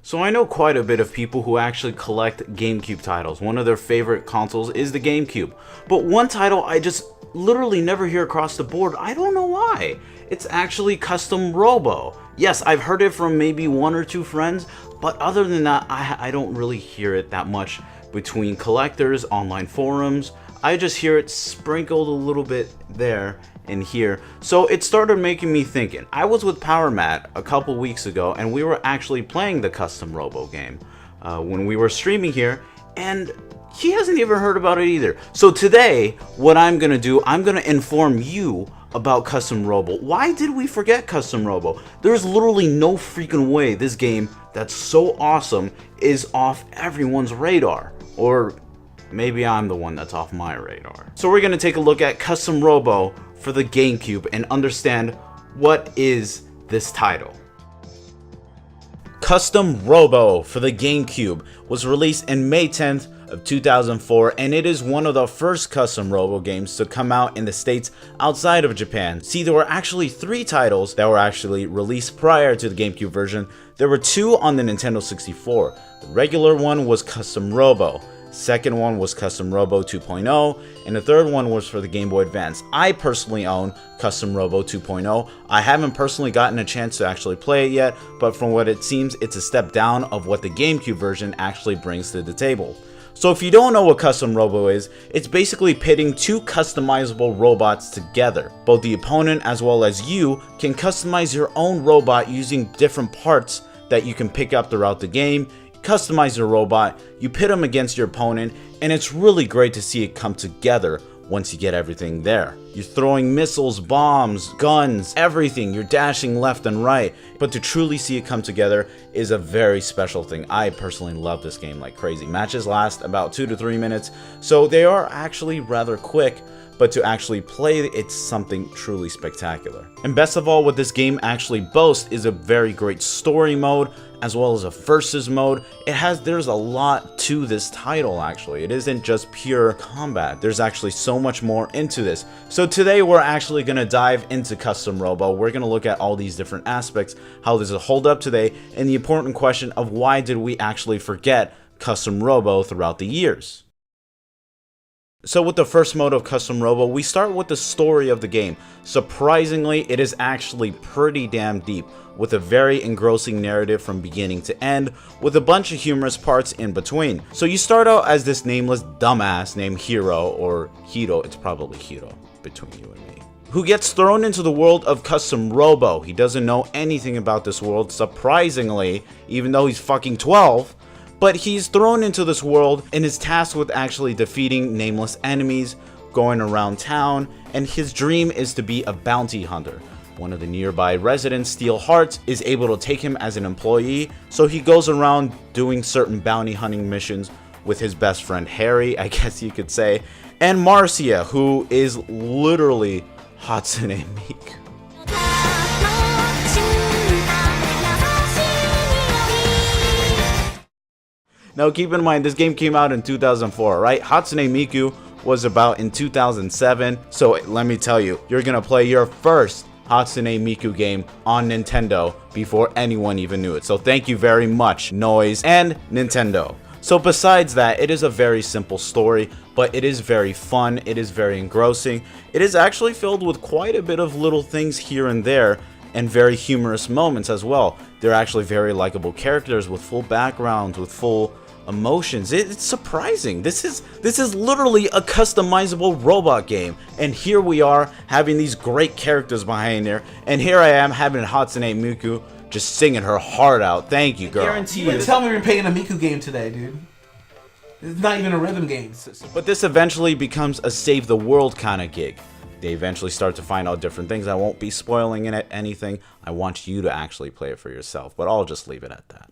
So I know quite a bit of people who actually collect GameCube titles. One of their favorite consoles is the GameCube. But one title I just literally never hear across the board, I don't know why. It's actually Custom Robo. Yes, I've heard it from maybe one or two friends, but other than that, I don't really hear it that much between collectors, online forums. I just hear it sprinkled a little bit there and here. So it started making me thinking. I was with Power Matt a couple weeks ago and we were actually playing the Custom Robo game when we were streaming here, and he hasn't even heard about it either. So today, what I'm gonna do, I'm gonna inform you about Custom Robo. Why did we forget Custom Robo? There's literally no freaking way this game that's so awesome is off everyone's radar. Or maybe I'm the one that's off my radar. So we're gonna take a look at Custom Robo for the GameCube and understand what is this title. Custom Robo for the GameCube was released in May 10th of 2004, and it is one of the first Custom Robo games to come out in the States outside of Japan. See, there were actually 3 titles that were actually released prior to the GameCube version. There were 2 on the Nintendo 64. The regular one was Custom Robo. Second one was Custom Robo 2.0, and the third one was for the Game Boy Advance. I personally own Custom Robo 2.0. I haven't personally gotten a chance to actually play it yet, but from what it seems, it's a step down of what the GameCube version actually brings to the table. So if you don't know what Custom Robo is, it's basically pitting 2 customizable robots together. Both the opponent as well as you can customize your own robot using different parts that you can pick up throughout the game. Customize your robot, you pit them against your opponent, and it's really great to see it come together once you get everything there. You're throwing missiles, bombs, guns, everything. You're dashing left and right. But to truly see it come together is a very special thing. I personally love this game like crazy. Matches last about 2 to 3 minutes, so they are actually rather quick. But to actually play, it's something truly spectacular. And best of all, what this game actually boasts is a very great story mode, as well as a versus mode. There's a lot to this title actually. It isn't just pure combat. There's actually so much more into this. So today we're actually gonna dive into Custom Robo. We're gonna look at all these different aspects, how does it hold up today, and the important question of why did we actually forget Custom Robo throughout the years. So with the first mode of Custom Robo, we start with the story of the game. Surprisingly, it is actually pretty damn deep, with a very engrossing narrative from beginning to end, with a bunch of humorous parts in between. So you start out as this nameless dumbass named Hiro, or Hiro, it's probably Hiro, between you and me, who gets thrown into the world of Custom Robo. He doesn't know anything about this world, surprisingly, even though he's fucking 12. But he's thrown into this world and is tasked with actually defeating nameless enemies, going around town, and his dream is to be a bounty hunter. One of the nearby residents, Steel Hearts, is able to take him as an employee, so he goes around doing certain bounty hunting missions with his best friend Harry, I guess you could say, and Marcia, who is literally Hatsune Miku. Now keep in mind, this game came out in 2004, right? Hatsune Miku was about in 2007, so let me tell you, you're gonna play your first Hatsune Miku game on Nintendo before anyone even knew it. So thank you very much, Noise and Nintendo. So besides that, it is a very simple story, but it is very fun, it is very engrossing. It is actually filled with quite a bit of little things here and there, and very humorous moments as well. They're actually very likable characters with full backgrounds, with full emotions. It's surprising. This is literally a customizable robot game, and here we are having these great characters behind there, and here I am having Hatsune Miku just singing her heart out. Thank you, girl. Guarantee you. Tell me you're playing a Miku game today, dude. It's not even a rhythm game. But this eventually becomes a save the world kind of gig. They eventually start to find out different things. I won't be spoiling in it anything. I want you to actually play it for yourself, but I'll just leave it at that.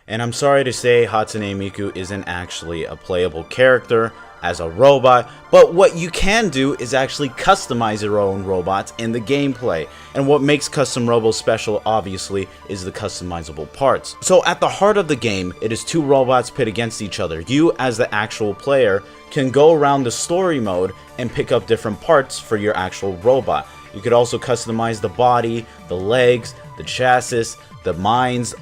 And I'm sorry to say Hatsune Miku isn't actually a playable character as a robot, but what you can do is actually customize your own robots in the gameplay. And what makes Custom Robo special, obviously, is the customizable parts. So at the heart of the game, it is 2 robots pit against each other. You, as the actual player, can go around the story mode and pick up different parts for your actual robot. You could also customize the body, the legs, the chassis, the mines,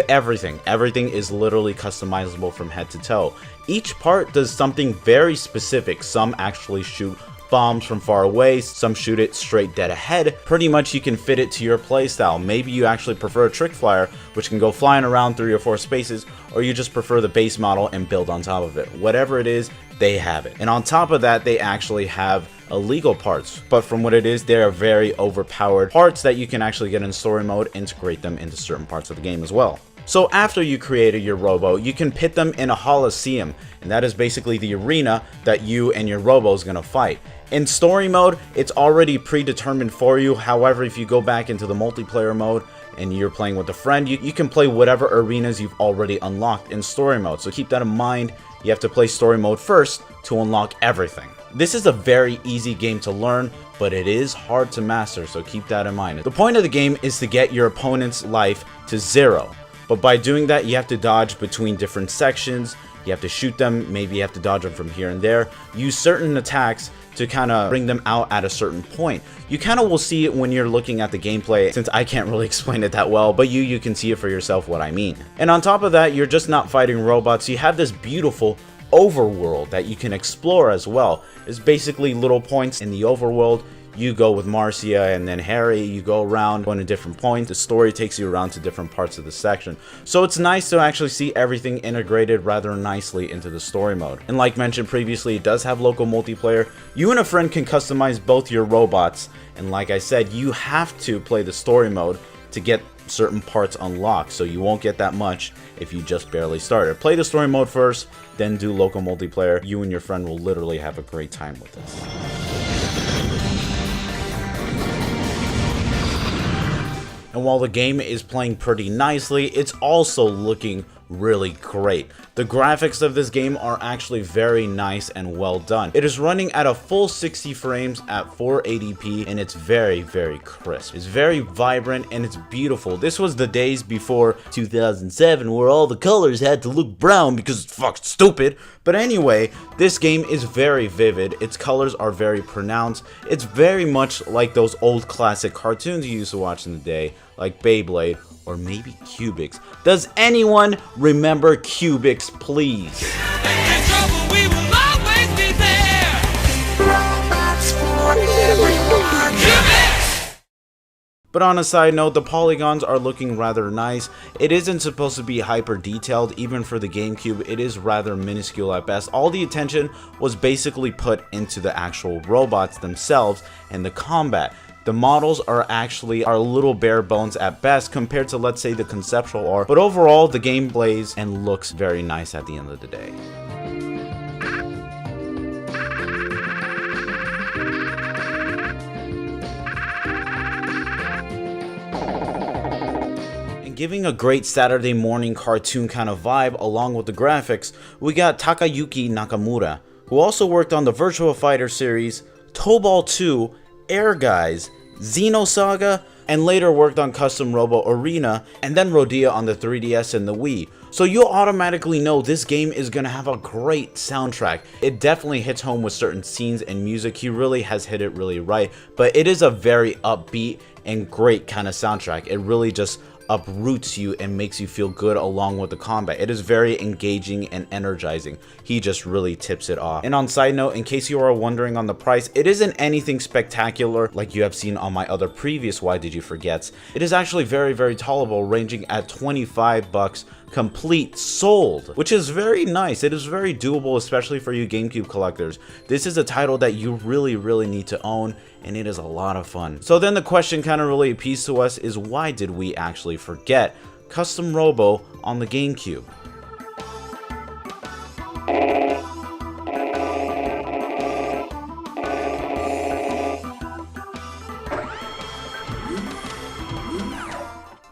everything. Everything is literally customizable from head to toe. Each part does something very specific. Some actually shoot bombs from far away, some shoot it straight dead ahead. Pretty much you can fit it to your playstyle. Maybe you actually prefer a trick flyer, which can go flying around 3 or 4 spaces, or you just prefer the base model and build on top of it. Whatever it is, they have it. And on top of that, they actually have illegal parts, but from what it is, they are very overpowered parts that you can actually get in story mode, integrate them into certain parts of the game as well. So after you created your robo, you can pit them in a Coliseum, and that is basically the arena that you and your robo is going to fight. In story mode, it's already predetermined for you. However, if you go back into the multiplayer mode and you're playing with a friend, you can play whatever arenas you've already unlocked in story mode. So keep that in mind. You have to play story mode first to unlock everything. This is a very easy game to learn, but it is hard to master, so keep that in mind. The point of the game is to get your opponent's life to 0. But by doing that, you have to dodge between different sections, you have to shoot them, maybe you have to dodge them from here and there, use certain attacks to kind of bring them out at a certain point. You kind of will see it when you're looking at the gameplay, since I can't really explain it that well, but you can see it for yourself what I mean. And on top of that, you're just not fighting robots, you have this beautiful overworld that you can explore as well. It's basically little points in the overworld. You go with Marcia and then Harry, you go around going to different points. The story takes you around to different parts of the section. So it's nice to actually see everything integrated rather nicely into the story mode. And like mentioned previously, it does have local multiplayer. You and a friend can customize both your robots. And like I said, you have to play the story mode to get certain parts unlocked. So you won't get that much if you just barely started. Play the story mode first, then do local multiplayer. You and your friend will literally have a great time with this. And while the game is playing pretty nicely, it's also looking really great. The graphics of this game are actually very nice and well done. It is running at a full 60 frames at 480p, and it's very, very crisp. It's very vibrant and it's beautiful. This was the days before 2007 where all the colors had to look brown because it's fucking stupid. But anyway, this game is very vivid. Its colors are very pronounced. It's very much like those old classic cartoons you used to watch in the day, like Beyblade, or maybe Cubix. Does anyone remember Cubix, please? In trouble, we will always be there. Robots for everyone. Cubix! But on a side note, the polygons are looking rather nice. It isn't supposed to be hyper detailed, even for the GameCube. It is rather minuscule at best. All the attention was basically put into the actual robots themselves and the combat. The models are actually a little bare bones at best compared to, let's say, the conceptual art, but overall the game plays and looks very nice at the end of the day. And giving a great Saturday morning cartoon kind of vibe along with the graphics, we got Takayuki Nakamura, who also worked on the Virtua Fighter series, Tobal 2, Air Guys, Xenosaga, and later worked on Custom Robo Arena, and then Rodea on the 3DS and the Wii. So you'll automatically know this game is gonna have a great soundtrack. It definitely hits home with certain scenes and music. He really has hit it really right, but it is a very upbeat and great kind of soundtrack. It really just uproots you and makes you feel good along with the combat. It is very engaging and energizing. He just really tips it off. And on side note, in case you are wondering on the price, it isn't anything spectacular like you have seen on my other previous Why Did You Forgets. It is actually very, very tolerable, ranging at 25 bucks complete sold, which is very nice. It is very doable, especially for you GameCube collectors. This is a title that you really need to own, and it is a lot of fun. So then the question kind of really appeals to us is, why did we actually forget Custom Robo on the GameCube?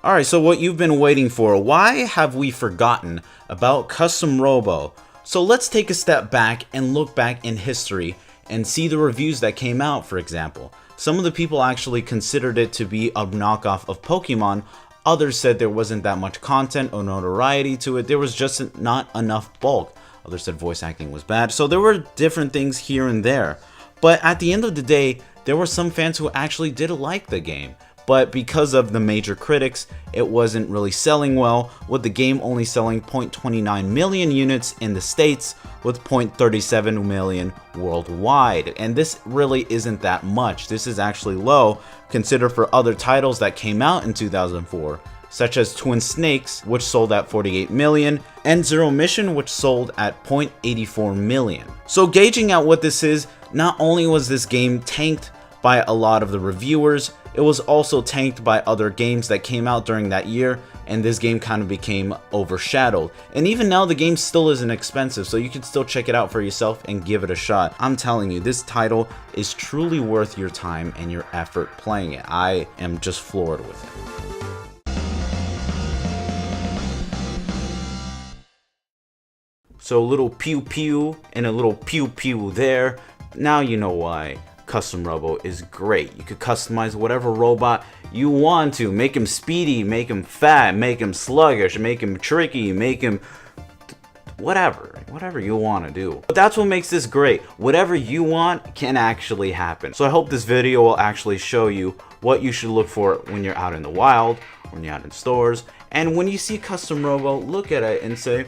Alright, so what you've been waiting for, why have we forgotten about Custom Robo? So let's take a step back and look back in history and see the reviews that came out, for example. Some of the people actually considered it to be a knockoff of Pokemon. Others said there wasn't that much content or notoriety to it. There was just not enough bulk. Others said voice acting was bad. So there were different things here and there. But at the end of the day, there were some fans who actually did like the game. but because of the major critics, it wasn't really selling well, with the game only selling 0.29 million units in the States with 0.37 million worldwide. And this really isn't that much. This is actually low considered for other titles that came out in 2004, such as Twin Snakes, which sold at 48 million, and Zero Mission, which sold at 0.84 million. So gauging out what this is, not only was this game tanked by a lot of the reviewers, it was also tanked by other games that came out during that year, and this game kind of became overshadowed. And even now the game still isn't expensive, so you can still check it out for yourself and give it a shot. I'm telling you, this title is truly worth your time and your effort playing it. I am just floored with it. So a little pew pew and a little pew pew there. Now you know why Custom Robo is great. You could customize whatever robot you want to. Make him speedy, make him fat, make him sluggish, make him tricky, make him whatever you want to do. But that's what makes this great. Whatever you want can actually happen. So I hope this video will actually show you what you should look for when you're out in the wild, when you're out in stores, and when you see Custom Robo, look at it and say,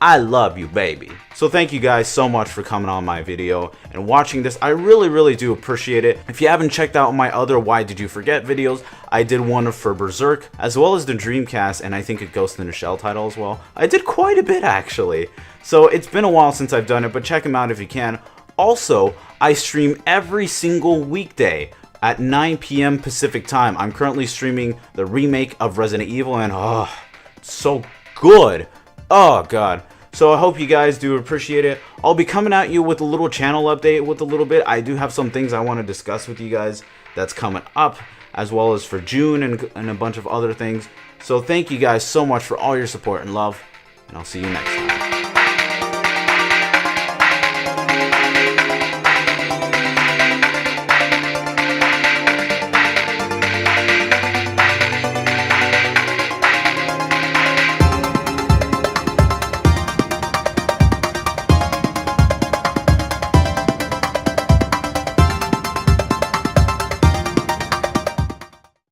I love you, baby. So thank you guys so much for coming on my video and watching this. I really do appreciate it. If you haven't checked out my other Why Did You Forget videos, I did one for Berserk, as well as the Dreamcast, and I think a Ghost in the Shell title as well. I did quite a bit, actually. So it's been a while since I've done it, but check them out if you can. Also, I stream every single weekday at 9 p.m. Pacific time. I'm currently streaming the remake of Resident Evil, and oh, it's so good. Oh god. So I hope you guys do appreciate it. I'll be coming at you with a little channel update with a little bit. I do have some things I want to discuss with you guys that's coming up, as well as for June and a bunch of other things. So thank you guys so much for all your support and love, and I'll see you next time.